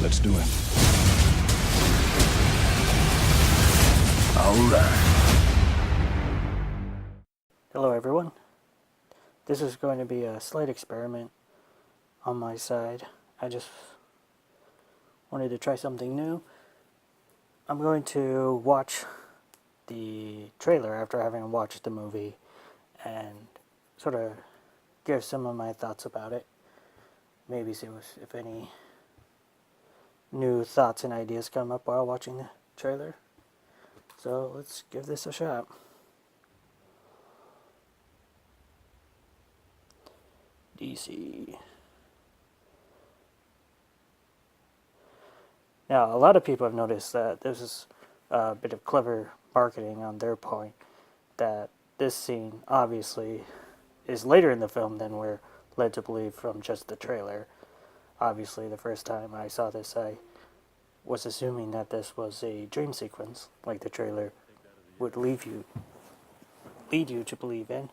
Let's do it. All right. Hello everyone. This is going to be a slight experiment on my side. I just wanted to try something new. I'm going to watch the trailer after having watched the movie and sort of give some of my thoughts about it. Maybe see if any new thoughts and ideas come up while watching the trailer. So let's give this a shot. DC. Now, a lot of people have noticed that this is a bit of clever marketing on their point, that this scene obviously is later in the film than we're led to believe from just the trailer. Obviously, the first time I saw this, I was assuming that this was a dream sequence, like the trailer would lead you to believe in.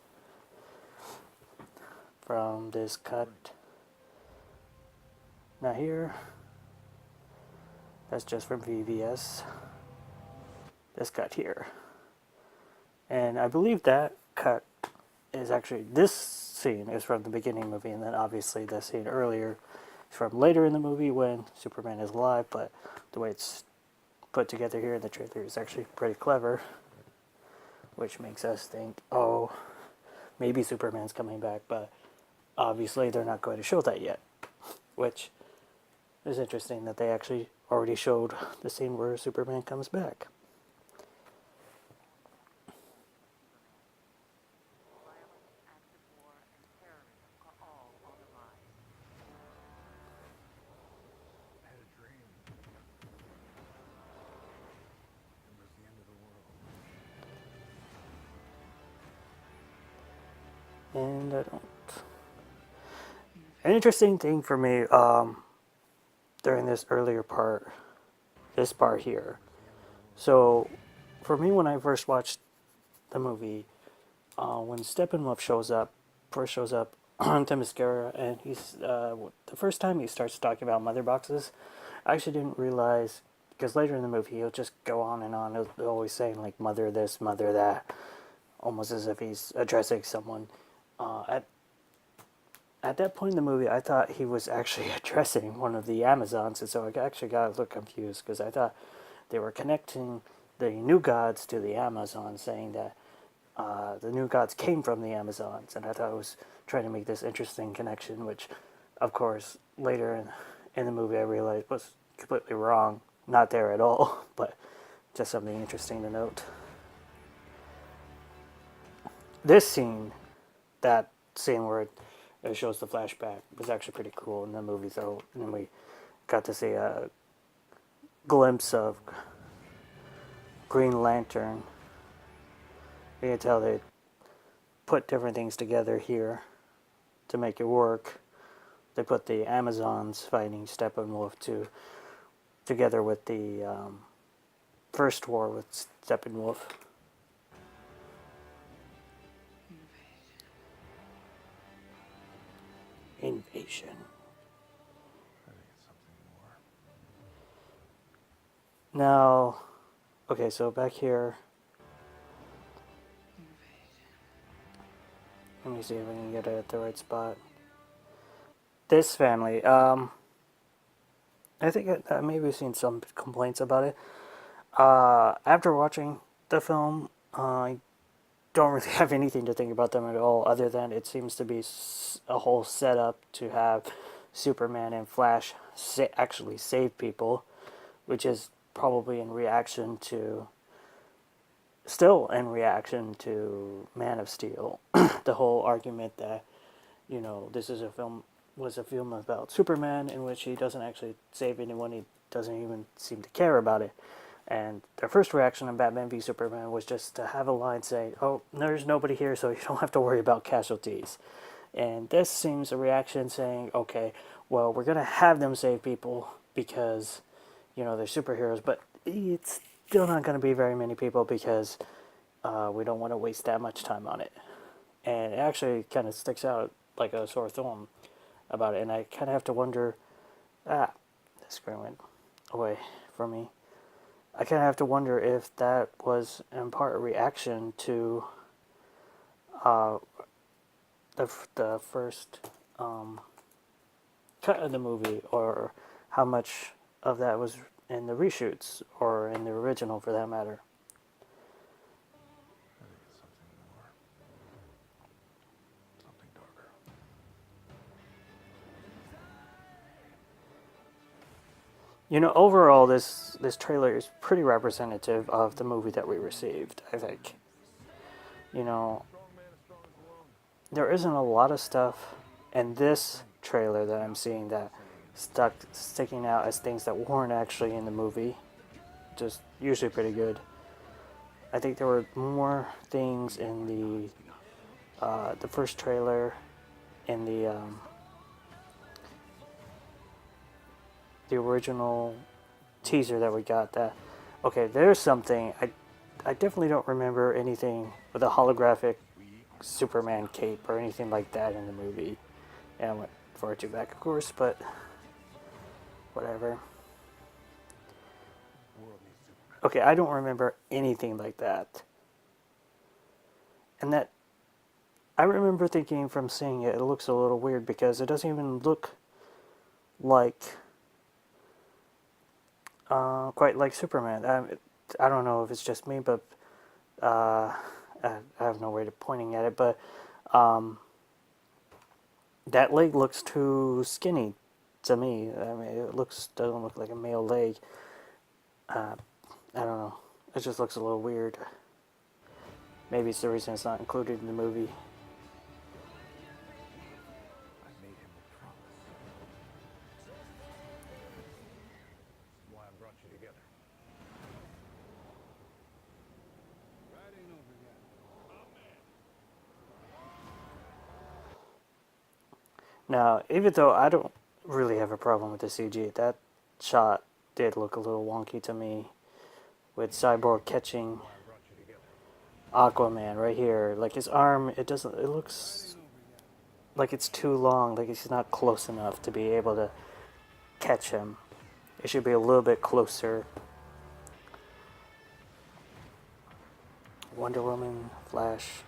From this cut, now here, that's just from VVS. This cut here, and I believe that cut is actually, this scene is from the beginning of the movie, and then obviously the scene earlier is from later in the movie when Superman is alive, but the way it's put together here in the trailer is actually pretty clever, which makes us think, oh, maybe Superman's coming back, but obviously they're not going to show that yet, which is interesting that they actually already showed the scene where Superman comes back. And I don't. An interesting thing for me during this earlier part, this part here. So, for me, when I first watched the movie, when Steppenwolf first shows up on Themyscira, and he's the first time he starts talking about mother boxes, I actually didn't realize, because later in the movie he'll just go on and on, he'll always saying like mother this, mother that, almost as if he's addressing someone. At that point in the movie, I thought he was actually addressing one of the Amazons, and so I actually got a little confused because I thought they were connecting the new gods to the Amazons, saying that the new gods came from the Amazons, and I thought it was trying to make this interesting connection, which, of course, later in the movie I realized was completely wrong, not there at all, but just something interesting to note. This scene, that scene where it shows the flashback, was actually pretty cool in the movie, though, and we got to see a glimpse of Green Lantern. You can tell they put different things together here to make it work. They put the Amazons fighting Steppenwolf together with the first war with Steppenwolf. Invasion. Now, okay, so back here, let me see if I can get it at the right spot. This family, I think maybe we've seen some complaints about it. After watching the film, I don't really have anything to think about them at all, other than it seems to be a whole setup to have Superman and Flash actually save people, which is probably still in reaction to Man of Steel. The whole argument that, this was a film about Superman in which he doesn't actually save anyone, he doesn't even seem to care about it. And their first reaction on Batman v Superman was just to have a line saying, oh, there's nobody here, so you don't have to worry about casualties. And this seems a reaction saying, okay, well, we're going to have them save people because, they're superheroes, but it's still not going to be very many people because we don't want to waste that much time on it. And it actually kind of sticks out like a sore thumb about it. And I kind of have to wonder, screen went away from me. I kind of have to wonder if that was in part a reaction to the first cut of the movie, or how much of that was in the reshoots or in the original, for that matter. I think it's something more. Something darker. You know, overall, this trailer is pretty representative of the movie that we received, I think. You know, there isn't a lot of stuff in this trailer that I'm seeing that sticking out as things that weren't actually in the movie. Just usually pretty good. I think there were more things in the first trailer, in the original teaser that we got. That, okay, there's something I definitely don't remember anything with a holographic Superman cape or anything like that in the movie. And I went far too back, of course, but whatever. Okay, I don't remember anything like that. And that, I remember thinking from seeing it, it looks a little weird because it doesn't even look like, quite like Superman. I don't know if it's just me, but I have no way of pointing at it, but that leg looks too skinny to me. I mean, it doesn't look like a male leg. I don't know. It just looks a little weird. Maybe it's the reason it's not included in the movie. I made him a promise. That's why I brought you together. Right ain't over yet. Now, even though I don't really have a problem with the CG, that shot did look a little wonky to me, with Cyborg catching Aquaman right here. Like his arm, it looks like it's too long, like he's not close enough to be able to catch him. It should be a little bit closer. Wonder Woman, Flash.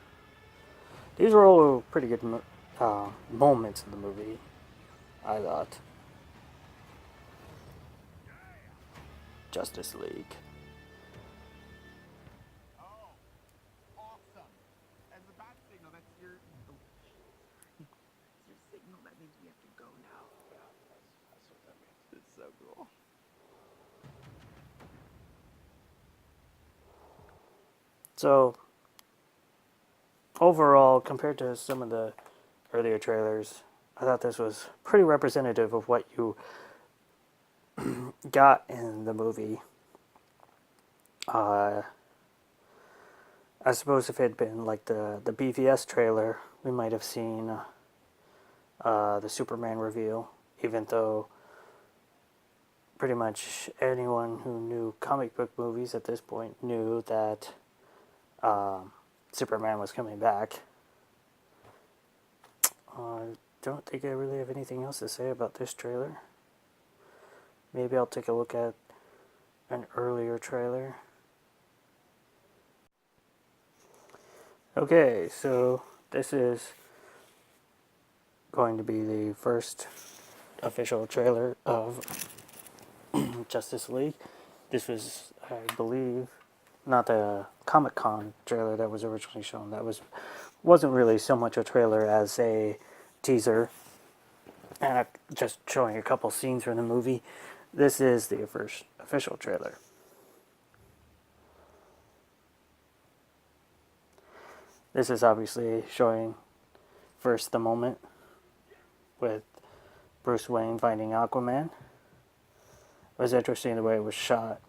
These were all pretty good moments in the movie, I thought. Justice League. Oh, awesome. As a bat signal, that's your... Oh, it's your signal. That means we have to go now. Yeah, that's what that means. It's so cool. So, overall, compared to some of the earlier trailers, I thought this was pretty representative of what you got in the movie. I suppose if it had been like the BVS trailer, we might have seen the Superman reveal, even though pretty much anyone who knew comic book movies at this point knew that Superman was coming back. I don't think I really have anything else to say about this trailer. Maybe I'll take a look at an earlier trailer. Okay, so this is going to be the first official trailer of Justice League. This was, I believe, not the Comic-Con trailer that was originally shown. That wasn't really so much a trailer as a teaser, and just showing a couple scenes from the movie. This is the first official trailer. This is obviously showing first the moment with Bruce Wayne finding Aquaman. It was interesting the way it was shot.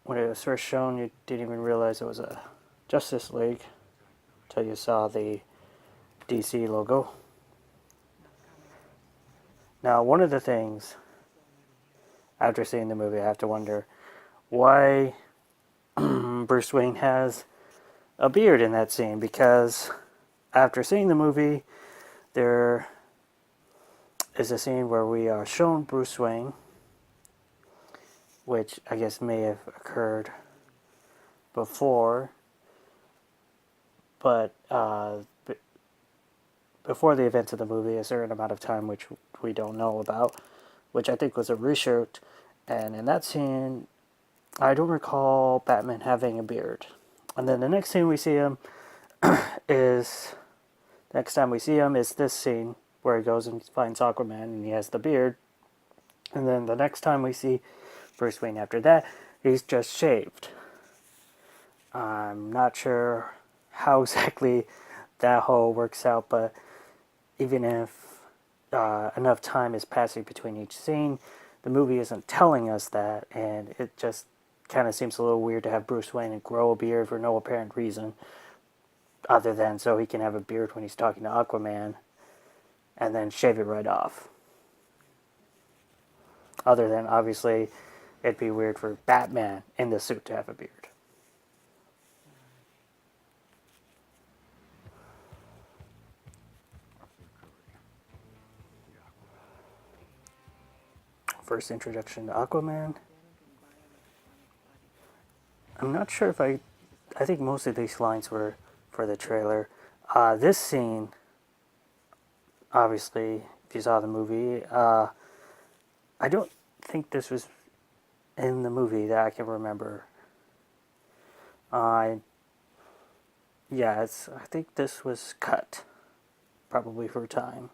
When it was first shown, you didn't even realize it was a Justice League until you saw the DC logo. Now, one of the things, after seeing the movie, I have to wonder why Bruce Wayne has a beard in that scene, because after seeing the movie, there is a scene where we are shown Bruce Wayne which I guess may have occurred before, but before the events of the movie, a certain amount of time which we don't know about, which I think was a reshoot. And in that scene, I don't recall Batman having a beard. And then the next scene we see him is next time we see him is this scene where he goes and finds Aquaman and he has the beard. And then the next time we see Bruce Wayne after that, he's just shaved. I'm not sure how exactly that whole works out, but even if enough time is passing between each scene, the movie isn't telling us that, and it just kind of seems a little weird to have Bruce Wayne grow a beard for no apparent reason, other than so he can have a beard when he's talking to Aquaman, and then shave it right off. Other than, obviously, it'd be weird for Batman in the suit to have a beard. First introduction to Aquaman. I'm not sure if I think most of these lines were for the trailer. This scene, obviously, if you saw the movie, I don't think this was in the movie that I can remember. I think this was cut, probably for time,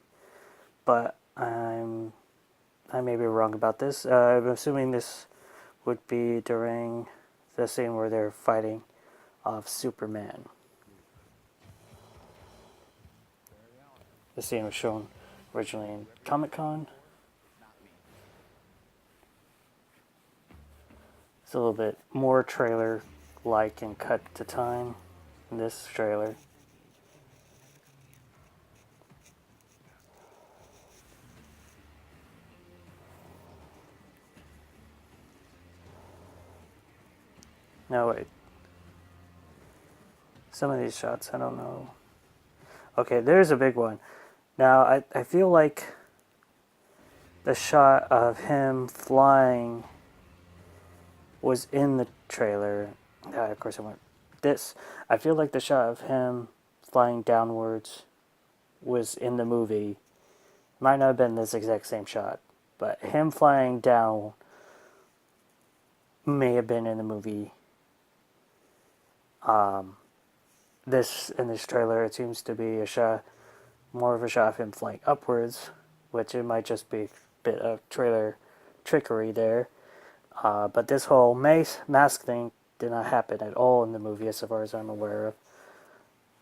but I may be wrong about this. I'm assuming this would be during the scene where they're fighting off Superman. The scene was shown originally in Comic-Con. It's a little bit more trailer-like and cut to time in this trailer. No, wait. Some of these shots, I don't know. Okay, there's a big one. Now, I feel like the shot of him flying was in the trailer. Of course, I went this. I feel like the shot of him flying downwards was in the movie. Might not have been this exact same shot, but him flying down may have been in the movie. In this trailer, it seems to be a shot, more of a shot of him flying upwards, which it might just be a bit of trailer trickery there. But this whole mask thing did not happen at all in the movie, as far as I'm aware of.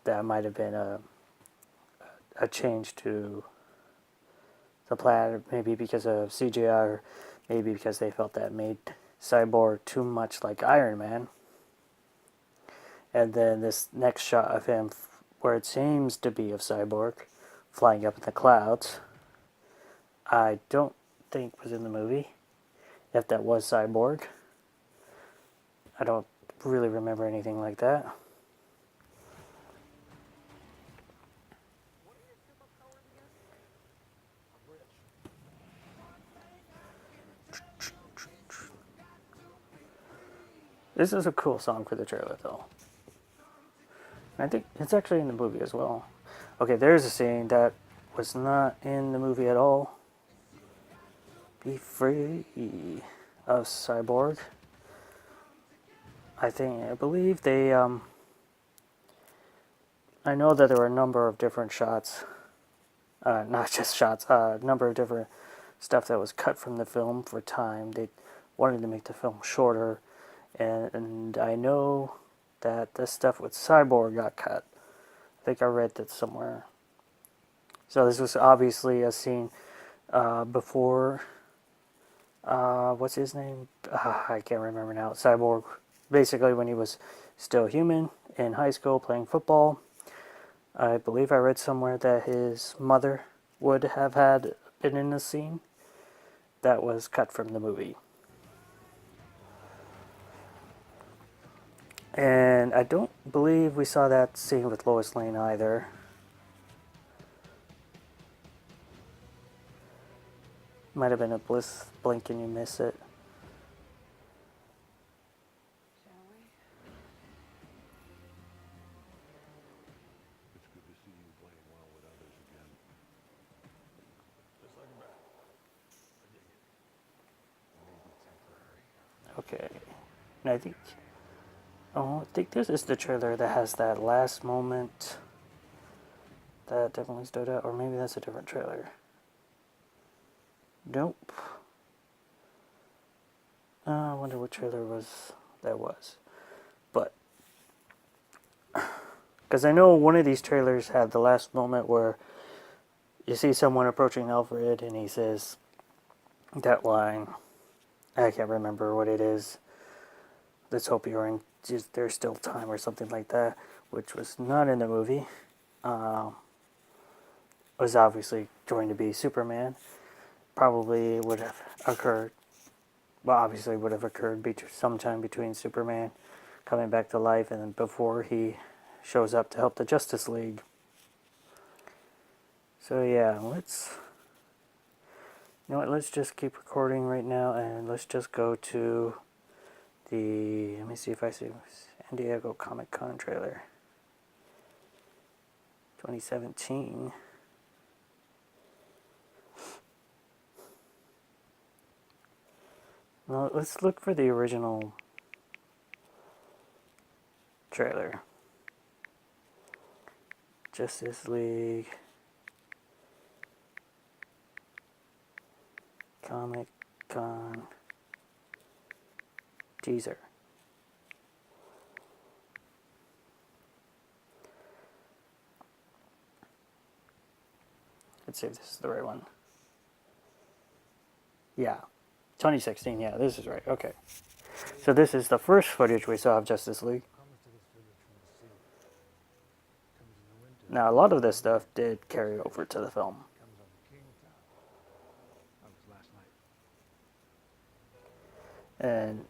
That might have been a change to the plan, maybe because of CGI, or maybe because they felt that made Cyborg too much like Iron Man. And then this next shot of him, where it seems to be of Cyborg, flying up in the clouds, I don't think was in the movie. If that was Cyborg. I don't really remember anything like that. What are your superpowers again? This is a cool song for the trailer, though. And I think it's actually in the movie as well. Okay, there's a scene that was not in the movie at all. Be free of Cyborg. I believe they, I know that there were a number of different shots, not just shots, a number of different stuff that was cut from the film for time. They wanted to make the film shorter, and I know that the stuff with Cyborg got cut. I think I read that somewhere. So this was obviously a scene before, what's his name? I can't remember now. Cyborg, basically when he was still human in high school playing football. I believe I read somewhere that his mother would have had been in the scene that was cut from the movie. And I don't believe we saw that scene with Lois Lane either. Might have been a blink and you miss it. Okay. And I think... Oh, I think this is the trailer that has that last moment that definitely stood out. Or maybe that's a different trailer. Nope. I wonder what trailer that was. But... Because I know one of these trailers had the last moment where you see someone approaching Alfred and he says that line. I can't remember what it is. Let's hope you're in. There's still time or something like that, which was not in the movie. Was obviously going to be Superman. Probably would have occurred. Well, obviously would have occurred sometime between Superman coming back to life and then before he shows up to help the Justice League. So yeah, let's just keep recording right now and let's just go to let me see if I see San Diego Comic-Con trailer 2017. Well, let's look for the original trailer. Justice League Comic-Con teaser. Let's see if this is the right one. Yeah. 2016, yeah, this is right. Okay. So this is the first footage we saw of Justice League. Now, a lot of this stuff did carry over to the film. And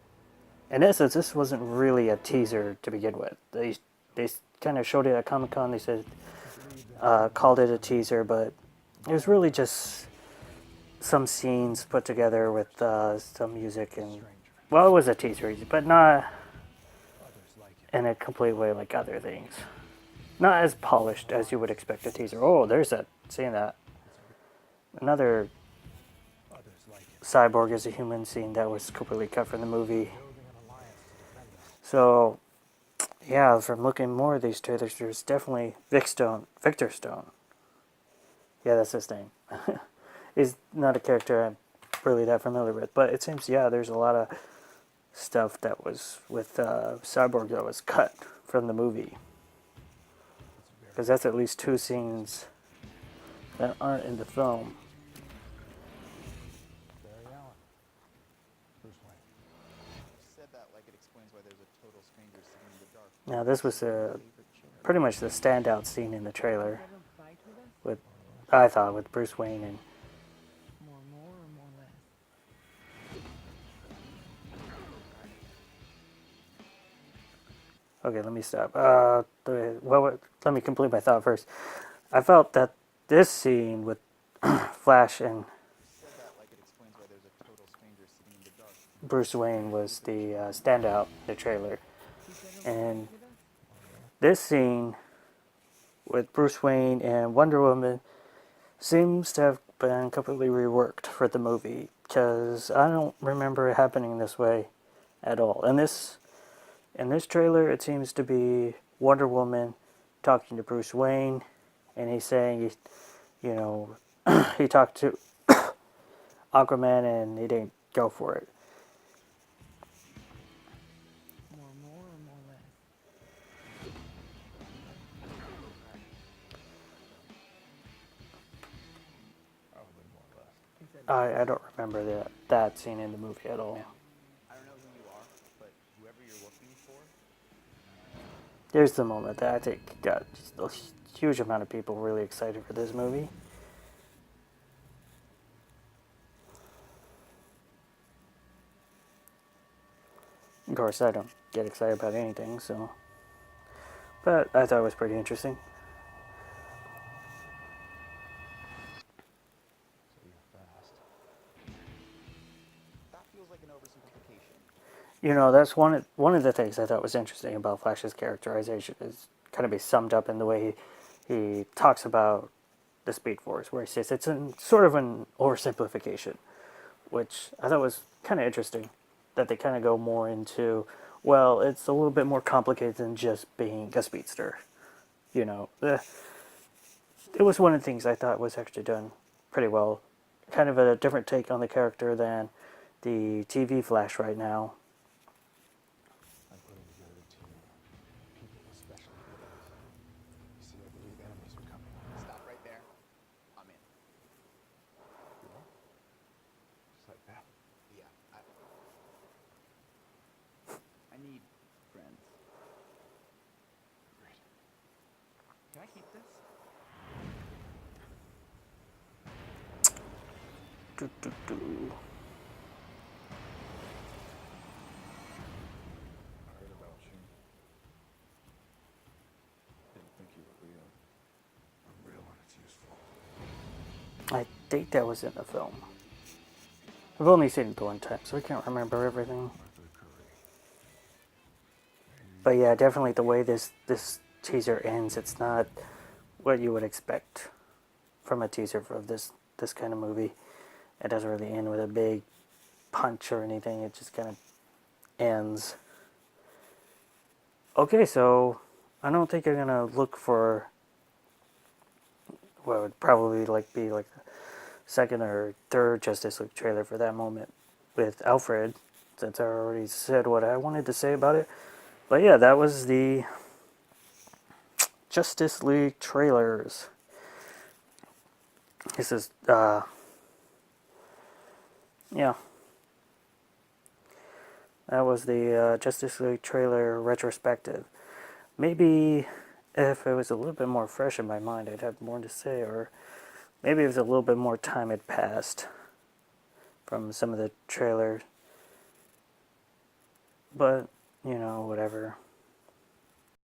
in essence, this wasn't really a teaser to begin with. They kind of showed it at Comic-Con. They said, called it a teaser, but it was really just some scenes put together with some music and... Well, it was a teaser, but not in a complete way like other things. Not as polished as you would expect a teaser. Oh, there's that. Seeing that. Another Cyborg as a human scene that was completely cut from the movie. So, yeah, from looking more at these trailers, there's definitely Victor Stone. Yeah, that's his name. He's not a character I'm really that familiar with, but it seems, yeah, there's a lot of stuff that was with Cyborg that was cut from the movie. Because that's at least 2 scenes that aren't in the film. Now this was pretty much the standout scene in the trailer, I thought, with Bruce Wayne and... Okay, let me stop. Let me complete my thought first. I felt that this scene with Flash and Bruce Wayne was the standout in the trailer. And this scene with Bruce Wayne and Wonder Woman seems to have been completely reworked for the movie, because I don't remember it happening this way at all. In this trailer, it seems to be Wonder Woman talking to Bruce Wayne, and he's saying, he talked to Aquaman and he didn't go for it. I don't remember that scene in the movie at all. I don't know who you are, but whoever you're looking for... There's the moment that I think got just a huge amount of people really excited for this movie. Of course, I don't get excited about anything, so... But I thought it was pretty interesting. That feels like an oversimplification. That's one of the things I thought was interesting about Flash's characterization is kind of be summed up in the way he talks about the Speed Force, where he says it's sort of an oversimplification, which I thought was kind of interesting. that they kind of go more into, well, it's a little bit more complicated than just being a speedster. You know, it was one of the things I thought was actually done pretty well. Kind of a different take on the character than the TV Flash right now. I'm putting together a team of people with special abilities. You see, I believe enemies are coming. Stop right there. I'm in. You are? Just like that. Yeah, I need friends. Great. Can I keep this? Do, do, do. I heard about you. Didn't think you were real. I'm real when it's useful. I think that was in the film. I've only seen it the one time, so I can't remember everything. Arthur Curry. But yeah, definitely the way this teaser ends, it's not what you would expect from a teaser for this kind of movie. It doesn't really end with a big punch or anything. It just kind of ends. Okay, so I don't think you're gonna look for what would probably be like the second or third Justice League trailer for that moment with Alfred, since I already said what I wanted to say about it. But yeah, that was the Justice League trailers. This is yeah. That was the Justice League trailer retrospective. Maybe if it was a little bit more fresh in my mind, I'd have more to say, or maybe if a little bit more time had passed from some of the trailers. But, you know, whatever.